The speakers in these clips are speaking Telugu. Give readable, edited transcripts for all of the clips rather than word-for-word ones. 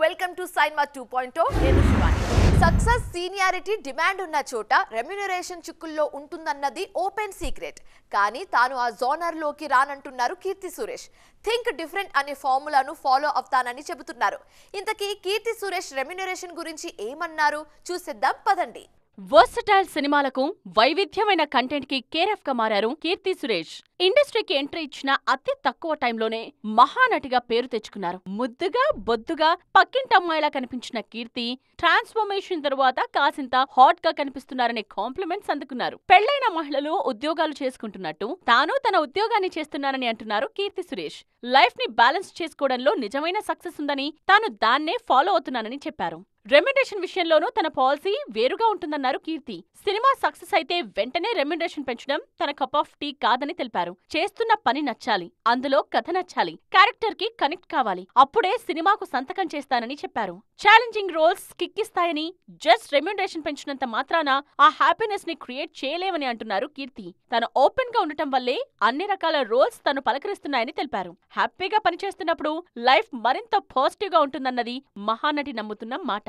వెల్కమ్ టు సైన్మా 2.0 నేను శివాని. సక్సెస్ సీనియారిటీ డిమాండ్ ఉన్న చోట రెమ్యునరేషన్ చిక్కుల్లో ఉంటుందన్నది ఓపెన్ సీక్రెట్. కానీ తాను ఆ జోనర్ లోకి రానంటున్నారు కీర్తి సురేష్. థింక్ డిఫరెంట్ అనే ఫార్ములాను ఫాలో అవుతానని చెబుతున్నారు. ఇంతకీ కీర్తి సురేష్ రెమ్యునరేషన్ గురించి ఏమన్నారు చూసేద్దాం పదండి. వర్సటైల్ సినిమాలకు వైవిధ్యమైన కంటెంట్ కి కేర్ఎఫ్ గా మారారు కీర్తి సురేష్. ఇండస్ట్రీకి ఎంట్రీ ఇచ్చిన అతి తక్కువ టైంలోనే మహానటిగా పేరు తెచ్చుకున్నారు. ముద్దుగా బొద్దుగా పక్కింటమ్మాయిలా కనిపించిన కీర్తి ట్రాన్స్ఫర్మేషన్ తరువాత కాసింత హాట్ గా కనిపిస్తున్నారనే కాంప్లిమెంట్స్ అందుకున్నారు. పెళ్లైన మహిళలు ఉద్యోగాలు చేసుకుంటున్నట్టు తాను తన ఉద్యోగాన్ని చేస్తున్నానని అంటున్నారు కీర్తి సురేష్. లైఫ్ ని బ్యాలెన్స్ చేసుకోవడంలో నిజమైన సక్సెస్ ఉందని తాను దాన్నే ఫాలో అవుతున్నానని చెప్పారు. రెమ్యునరేషన్ విషయంలోనూ తన పాలసీ వేరుగా ఉంటుందన్నారు కీర్తి. సినిమా సక్సెస్ అయితే వెంటనే రెమ్యునరేషన్ పెంచడం తన కప్ ఆఫ్ టీ కాదని తెలిపారు. చేస్తున్న పని నచ్చాలి, అందులో కథ నచ్చాలి, క్యారెక్టర్ కి కనెక్ట్ కావాలి, అప్పుడే సినిమాకు సంతకం చేస్తానని చెప్పారు. ఛాలెంజింగ్ రోల్స్ కిక్కిస్తాయని జస్ట్ రెమ్యునరేషన్ పెంచినంత మాత్రాన ఆ హ్యాపీనెస్ ని క్రియేట్ చేయలేమని అంటున్నారు కీర్తి. తను ఓపెన్ గా ఉండటం వల్లే అన్ని రకాల రోల్స్ తను పలకరిస్తున్నాయని తెలిపారు. హ్యాపీగా పనిచేస్తున్నప్పుడు లైఫ్ మరింత పాజిటివ్ గా ఉంటుందన్నది మహానటి నమ్ముతున్న మాట.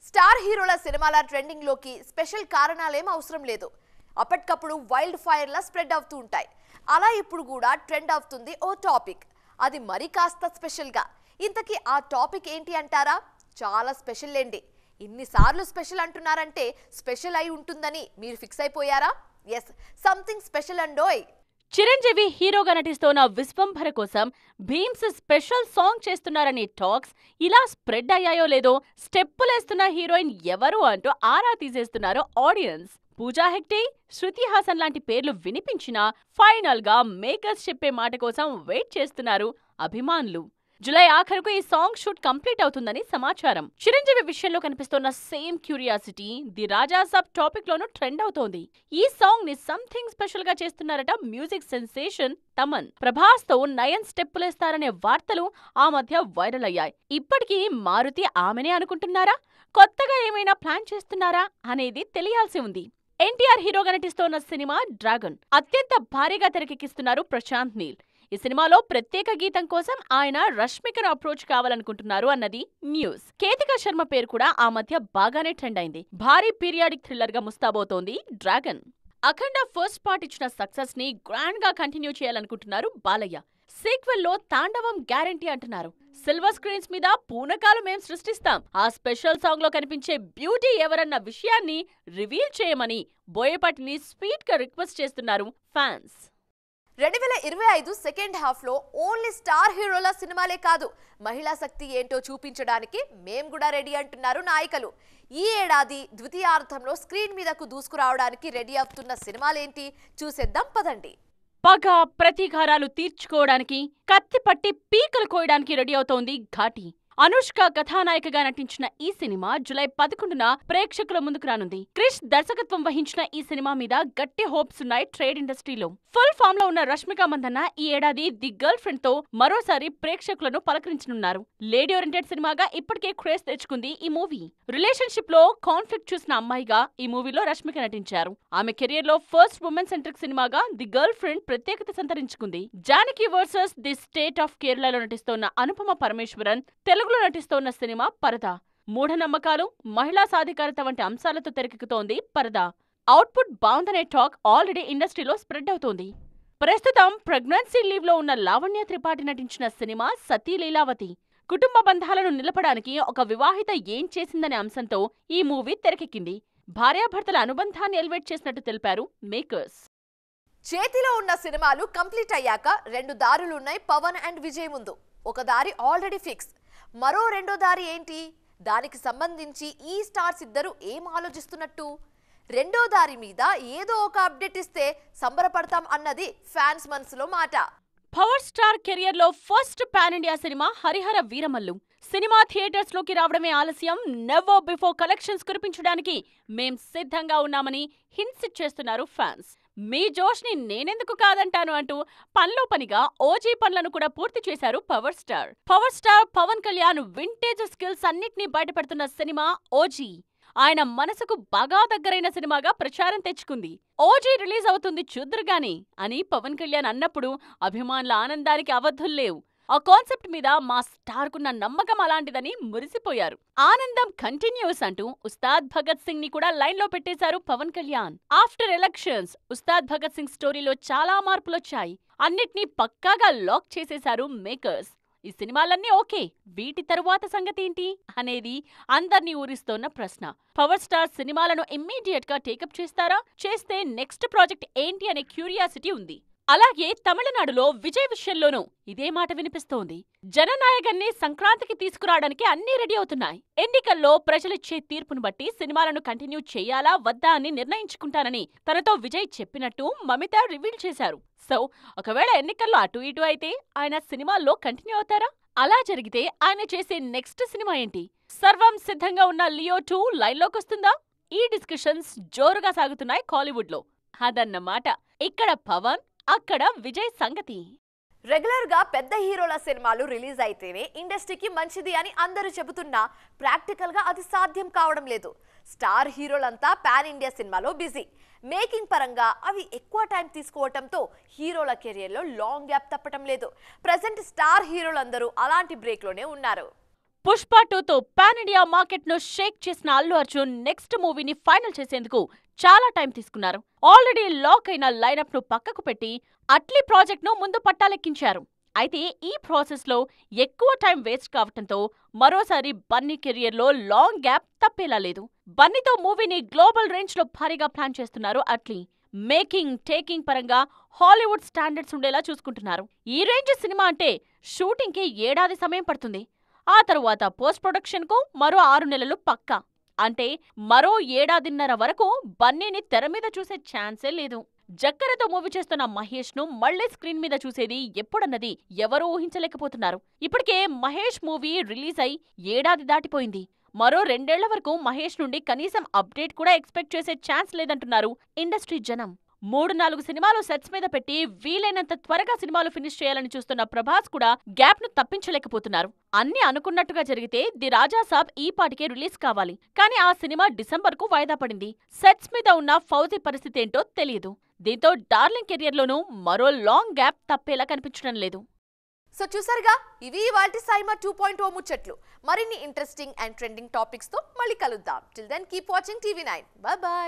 స్టార్ హీరోల సినిమాల ట్రెండింగ్ లోకి స్పెషల్ కారణాలేం అవసరం లేదు. అప్పటికప్పుడు వైల్డ్ ఫైర్ లా స్ప్రెడ్ అవుతూ ఉంటాయి. అలా ఇప్పుడు కూడా ట్రెండ్ అవుతుంది ఓ టాపిక్. అది మరి కాస్త స్పెషల్ గా. ఇంతకీ ఆ టాపిక్ ఏంటి అంటారా? చాలా స్పెషల్ లేండి. ఇన్నిసార్లు స్పెషల్ అంటున్నారంటే స్పెషల్ అయి ఉంటుందని మీరు ఫిక్స్ అయిపోయారా? ఎస్, సంథింగ్ స్పెషల్ అండోయ్. చిరంజీవి హీరోగా నటిస్తోన్న విశ్వంభర కోసం భీమ్స్ స్పెషల్ సాంగ్ చేస్తున్నారనే టాక్స్ ఇలా స్ప్రెడ్ అయ్యాయో లేదో స్టెప్పులేస్తున్న హీరోయిన్ ఎవరు అంటూ ఆరా తీసేస్తున్నారు ఆడియన్స్. పూజా హెగ్డే, శృతి హాసన్ లాంటి పేర్లు వినిపించినా ఫైనల్ గా మేకర్స్ చెప్పే మాట కోసం వెయిట్ చేస్తున్నారు అభిమానులు. జులై ఆఖరుకు ఈ సాంగ్ షూట్ కంప్లీట్ అవుతుందని సమాచారం. చిరంజీవి విషయంలో కనిపిస్తున్న same curiosity the Raja sub topic లోనూ ట్రెండ్ అవుతోంది. ఈ సాంగ్ ని సంథింగ్ స్పెషల్ గా చేస్తున్నారట మ్యూజిక్ సెన్సేషన్ తమన్. ప్రభాస్ తో నయన్ స్టెప్పులేస్తారనే వార్తలు ఆ మధ్య వైరల్ అయ్యాయి. ఇప్పటికీ మారుతి ఆమెనే అనుకుంటున్నారా, కొత్తగా ఏమైనా ప్లాన్ చేస్తున్నారా అనేది తెలియాల్సి ఉంది. ఎన్టీఆర్ హీరోగా నటిస్తోన్న సినిమా డ్రాగన్ అత్యంత భారీగా తెరకెక్కిస్తున్నారు ప్రశాంత్ నీల్. ఈ సినిమాలో ప్రత్యేక గీతం కోసం ఆయన రష్మికను అప్రోచ్ కావాలనుకుంటున్నారు అన్నది న్యూస్. కేతికా శర్మ పేరు కూడా ఆ మధ్య బాగానే ట్రెండ్ అయింది. భారీ పీరియాడిక్ థ్రిల్లర్ గా ముస్తాబోతోంది డ్రాగన్. అఖండ ఫస్ట్ పార్ట్ ఇచ్చిన సక్సెస్ ని గ్రాండ్ గా కంటిన్యూ చేయాలనుకుంటున్నారు బాలయ్య. సీక్వెల్ లో తాండవం గ్యారంటీ అంటున్నారు. సిల్వర్ స్క్రీన్స్ మీద పూనకాలు మేం సృష్టిస్తాం, ఆ స్పెషల్ సాంగ్ లో కనిపించే బ్యూటీ ఎవరన్న విషయాన్ని రివీల్ చేయమని బోయపాటిని స్వీట్ గా రిక్వెస్ట్ చేస్తున్నారు ఫ్యాన్స్. 2025 సెకండ్ హాఫ్ లో ఓన్లీ స్టార్ హీరోల సినిమాలే కాదు, మహిళా శక్తి ఏంటో చూపించడానికి మేం కూడా రెడీ అంటున్నారు నాయికలు. ఈ ఏడాది ద్వితీయార్థంలో స్క్రీన్ మీదకు దూసుకురావడానికి రెడీ అవుతున్న సినిమాలేంటి చూసేద్దాం పదండి. పగ ప్రతీకారాలు తీర్చుకోవడానికి, కత్తిపట్టి పీకలు కోయడానికి రెడీ అవుతోంది ఘాటి. అనుష్క కథానాయికగా నటించిన ఈ సినిమా జులై 11న ప్రేక్షకుల ముందుకు రానుంది. క్రిష్ దర్శకత్వం వహించిన ఈ సినిమా మీద గట్టి హోప్స్ ఉన్నాయి ట్రేడ్ ఇండస్ట్రీలో. ఫుల్ ఫామ్ లో ఉన్న రష్మిక మందన్న ఈ ఏడాది ది గర్ల్ ఫ్రెండ్ తో మరోసారి ప్రేక్షకులను పలకరించనున్నారు. లేడీ ఓరియంటెడ్ సినిమాగా ఇప్పటికే క్రేజ్ తెచ్చుకుంది ఈ మూవీ. రిలేషన్షిప్ లో కాన్ఫ్లిక్ట్ చూసిన అమ్మాయిగా ఈ మూవీలో రష్మిక నటించారు. ఆమె కెరియర్ లో ఫస్ట్ ఉమెన్ సెంట్రిక్ సినిమాగా ది గర్ల్ ఫ్రెండ్ ప్రత్యేకత సంతరించుకుంది. Janaki versus the state of కేరళలో నటిస్తోన్న అనుపమ పరమేశ్వరన్ తెలుగులో నటిస్తోన్న సినిమా పరదా. మూఢనమ్మకాలు, మహిళా సాధికారత వంటి అంశాలతో తెరకెక్కుతోంది పరదా. అవుట్పుట్ బాగుందనే టాక్ ఆల్రెడీ ఇండస్ట్రీలో స్ప్రెడ్ అవుతోంది. ప్రస్తుతం ప్రెగ్నెన్సీ లీవ్ లో ఉన్న లావణ్య త్రిపాఠి నటించిన సినిమా సతీ లీలావతి. కుటుంబ బంధాలను నిలపడానికి ఒక వివాహిత ఏం చేసిందనే అంశంతో ఈ మూవీ తెరకెక్కింది. భార్యాభర్తల అనుబంధాన్ని ఎలివేట్ చేసినట్టు తెలిపారు మేకర్స్. చేతిలో ఉన్న సినిమాలు కంప్లీట్ అయ్యాక 2 దారులున్నాయి పవన్ అండ్ విజయ్ ముందు. ఒక దారి ఆల్రెడీ ఫిక్స్, మరో రెండో దారి ఏంటి? దానికి సంబంధించి ఈ స్టార్స్ ఇద్దరు ఏం ఆలోచిస్తున్నట్టు? రెండో దారి మీద ఏదో ఒక అప్డేట్ ఇస్తే సంబరపడతాం అన్నది ఫ్యాన్స్ మనసులో మాట. పవర్ స్టార్ కెరియర్ లో first pan India cinema Harihara Veeramallu. Cinema theatres లోకి రావడమే ఆలస్యం, నెవర్ బిఫోర్ కలెక్షన్స్ కురిపించడానికి మేం సిద్ధంగా ఉన్నామని హింట్స్ ఇచ్చేస్తున్నారు ఫ్యాన్స్. మీ జోష్ ని నేనెందుకు కాదంటాను అంటూ పనిలో పనిగా ఓజీ పనులను కూడా పూర్తి చేశారు power star. Pawan Kalyan vintage skills అన్నిటినీ బయటపెడుతున్న సినిమా ఓజీ. ఆయన మనసుకు బాగా దగ్గరైన సినిమాగా ప్రచారం తెచ్చుకుంది. ఓజీ రిలీజ్ అవుతుంది చూద్దురుగాని అని పవన్ కళ్యాణ్ అన్నప్పుడు అభిమానుల ఆనందానికి అవధుల్లేవు. ఆ కాన్సెప్ట్ మీద మా స్టార్ కున్న నమ్మకం అలాంటిదని మురిసిపోయారు. ఆనందం కంటిన్యూస్ అంటూ ఉస్తాద్ భగత్ సింగ్ ని కూడా లైన్ లో పెట్టేశారు పవన్ కళ్యాణ్. ఆఫ్టర్ ఎలక్షన్స్ ఉస్తాద్ భగత్ సింగ్ స్టోరీలో చాలా మార్పులొచ్చాయి. అన్నిటినీ పక్కాగా లాక్ చేసేశారు మేకర్స్. ఈ సినిమాలన్నీ ఓకే, వీటి తరువాత సంగతేంటి అనేది అందర్నీ ఊరిస్తోన్న ప్రశ్న. పవర్ స్టార్ సినిమాలను ఇమ్మీడియట్ గా టేకప్ చేస్తారా? చేస్తే నెక్స్ట్ ప్రాజెక్ట్ ఏంటి అనే క్యూరియాసిటీ ఉంది. అలాగే తమిళనాడులో విజయ్ విషయంలోనూ ఇదే మాట వినిపిస్తోంది. జననాయకన్ని సంక్రాంతికి తీసుకురావడానికి అన్నీ రెడీ అవుతున్నాయి. ఎన్నికల్లో ప్రజలిచ్చే తీర్పును బట్టి సినిమాలను కంటిన్యూ చేయాలా వద్దా అని నిర్ణయించుకుంటానని తనతో విజయ్ చెప్పినట్టు మమిత రివీల్ చేశారు. సో ఒకవేళ ఎన్నికల్లో అటు ఇటు అయితే ఆయన సినిమాల్లో కంటిన్యూ అవుతారా? అలా జరిగితే ఆయన చేసే నెక్స్ట్ సినిమా ఏంటి? సర్వం సిద్ధంగా ఉన్న లియో 2 లైన్లోకొస్తుందా? ఈ డిస్కషన్స్ జోరుగా సాగుతున్నాయి కాలీవుడ్ లో. అదన్నమాట ఇక్కడ పవన్, అక్కడ విజయ్ సంగతి. రెగ్యులర్ గా పెద్ద హీరోల సినిమాలు రిలీజ్ అయితేనే ఇండస్ట్రీకి మంచిది అని అందరూ చెబుతున్నా ప్రాక్టికల్ గా అది సాధ్యం కావడం లేదు. స్టార్ హీరోలంతా పాన్ ఇండియా సినిమాలో బిజీ. మేకింగ్ పరంగా అవి ఎక్కువ టైం తీసుకోవటంతో హీరోల కెరియర్లో లాంగ్ గ్యాప్ తప్పటం లేదు. ప్రెసెంట్ స్టార్ హీరోలందరూ అలాంటి బ్రేక్ లోనే ఉన్నారు. పుష్ప 2తో పాన్ ఇండియా మార్కెట్ ను షేక్ చేసిన అల్లు అర్జున్ నెక్స్ట్ మూవీని ఫైనల్ చేసేందుకు చాలా టైం తీసుకున్నారు. ఆల్రెడీ లాక్ అయిన లైనప్ ను పక్కకు పెట్టి అట్లీ ప్రాజెక్ట్ ను ముందు పట్టాలెక్కించారు. అయితే ఈ ప్రాసెస్ లో ఎక్కువ టైం వేస్ట్ కావటంతో మరోసారి బన్నీ కెరియర్ లో లాంగ్ గ్యాప్ తప్పేలా లేదు. బన్నీతో మూవీని గ్లోబల్ రేంజ్ లో భారీగా ప్లాన్ చేస్తున్నారు అట్లీ. మేకింగ్, టేకింగ్ పరంగా హాలీవుడ్ స్టాండర్డ్స్ ఉండేలా చూసుకుంటున్నారు. ఈ రేంజ్ సినిమా అంటే షూటింగ్ కి ఏడాది సమయం పడుతుంది. ఆ తరువాత పోస్ట్ ప్రొడక్షన్ కు మరో 6 నెలలు పక్కా. అంటే మరో ఏడాదిన్నర వరకు బన్నీని తెర మీద చూసే ఛాన్సే లేదు. జక్కరతో మూవీ చేస్తున్న మహేష్ ను మళ్లీ స్క్రీన్ మీద చూసేది ఎప్పుడన్నది ఎవరూ ఊహించలేకపోతున్నారు. ఇప్పటికే మహేష్ మూవీ రిలీజ్ అయి ఏడాది దాటిపోయింది. మరో 2 ఏళ్ల వరకు మహేష్ నుండి కనీసం అప్డేట్ కూడా ఎక్స్పెక్ట్ చేసే ఛాన్స్ లేదంటున్నారు ఇండస్ట్రీ జనం. 3-4 సినిమాలు సెట్స్ మీద పెట్టి వీలైనంత త్వరగా సినిమాలు ఫినిష్ చేయాలని చూస్తున్న ప్రభాస్ కూడా గ్యాప్ ను తప్పించలేకపోతున్నారు. అన్ని అనుకున్నట్టుగా జరిగితే ది రాజా సాబ్ ఈ పాటికే రిలీజ్ కావాలి. కానీ ఆ సినిమా డిసెంబర్ కు వాయిదా పడింది. సెట్స్ మీద ఉన్న ఫౌజీ పరిస్థితి ఏంటో తెలియదు. దీంతో డార్లింగ్ కెరియర్లోనూ మరో లాంగ్ గ్యాప్ తప్పేలా కనిపించడం లేదు. సో చూసారుగా, ఇవి ఇవాల్టి సైమా 2.0 ముచ్చట్లు. మరిన్ని ఇంట్రెస్టింగ్ అండ్ ట్రెండింగ్ టాపిక్స్ తో మళ్ళీ కలుద్దాం. Till then keep watching TV9. Bye by.